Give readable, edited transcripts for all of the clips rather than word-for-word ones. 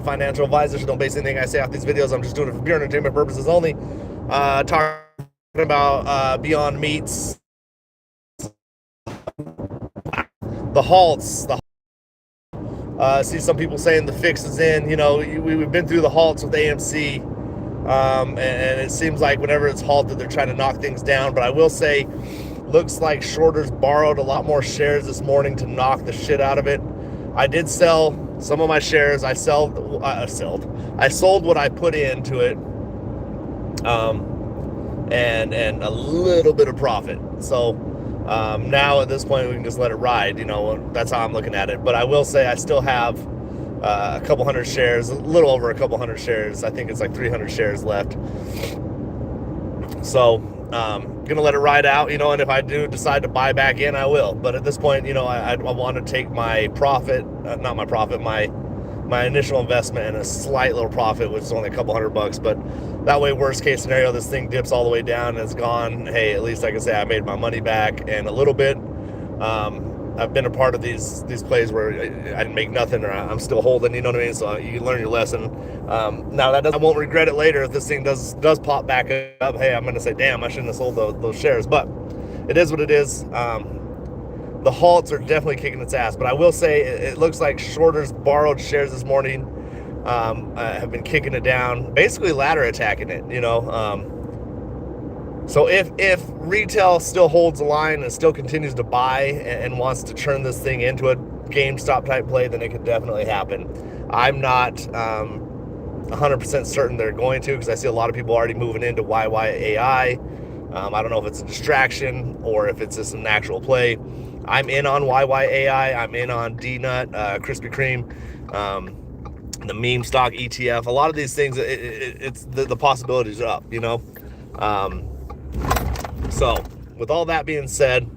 financial advisor, so don't base anything I say off these videos. I'm just doing it for pure entertainment purposes only. Talking about Beyond Meats, the halts. See some people saying the fix is in. We've been through the halts with AMC, and it seems like whenever it's halted, they're trying to knock things down. But I will say, looks like shorters borrowed a lot more shares this morning to knock the shit out of it. I did sell some of my shares. I sold what I put into it, and a little bit of profit. So now at this point we can just let it ride. That's how I'm looking at it. But I will say I still have a couple hundred shares, a little over a couple hundred shares. I think it's like 300 shares left. So gonna let it ride out, and if I do decide to buy back in, I will. But at this point, I want to take my profit, not my profit, my initial investment and a slight little profit, which is only a couple $100. But that way, worst case scenario, this thing dips all the way down and it's gone. Hey, at least I can say I made my money back and a little bit. I've been a part of these plays where I didn't make nothing, or I'm still holding. You know what I mean? So you learn your lesson. Now I won't regret it later if this thing does pop back up. Hey, I'm going to say, damn, I shouldn't have sold those shares. But it is what it is. The halts are definitely kicking its ass. But I will say it looks like shorter's borrowed shares this morning have been kicking it down, basically ladder attacking it. So if retail still holds the line and still continues to buy and wants to turn this thing into a GameStop type play, then it could definitely happen. I'm not 100% certain they're going to, because I see a lot of people already moving into YYAI. I don't know if it's a distraction or if it's just an actual play. I'm in on YYAI. I'm in on D-Nut, Krispy Kreme, the meme stock ETF. A lot of these things, it's the possibilities are up, So, with all that being said,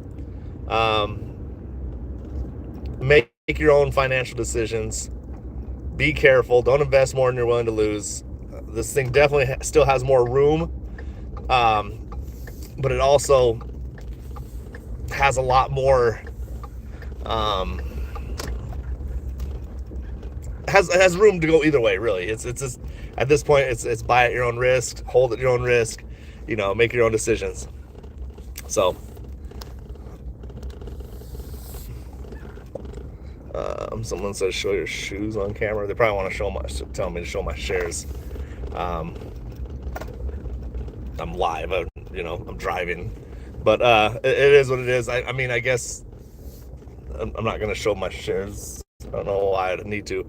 make your own financial decisions. Be careful. Don't invest more than you're willing to lose. This thing definitely still has more room, but it also has a lot more. Has room to go either way. Really, it's just at this point, it's buy at your own risk, hold at your own risk. Make your own decisions. So, someone says show your shoes on camera. They probably want to tell me to show my shares. I'm live. I'm driving, but it is what it is. I mean, I guess I'm not going to show my shares. I don't know why I need to.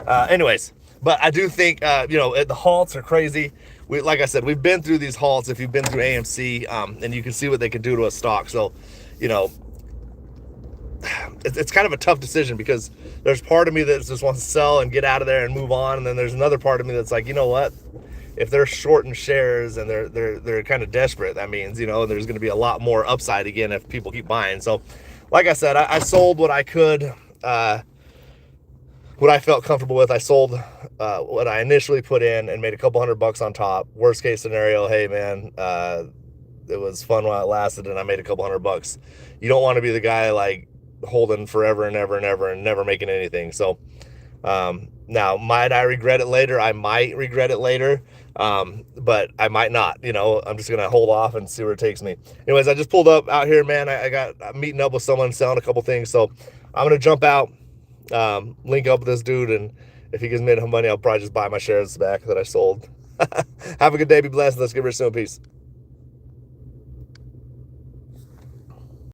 Anyways, but I do think the halts are crazy. Like I said, we've been through these halts. If you've been through AMC, and you can see what they can do to a stock. So, it's kind of a tough decision, because there's part of me that just wants to sell and get out of there and move on, and then there's another part of me that's like, you know what? If they're shorting shares and they're kind of desperate, that means there's going to be a lot more upside again if people keep buying. So, like I said, I sold what I could. What I felt comfortable with. I sold what I initially put in and made a couple $100 on top. Worst case scenario, hey man, it was fun while it lasted and I made a couple $100. You don't want to be the guy like holding forever and ever and ever and never making anything. So now, might I regret it later? I might regret it later, but I might not. I'm just gonna hold off and see where it takes me. Anyways, I just pulled up out here, man. I'm meeting up with someone selling a couple things, so I'm gonna jump out, link up with this dude, and if he gives me enough money, I'll probably just buy my shares back that I sold. Have a good day. Be blessed. Let's get rich soon. Peace.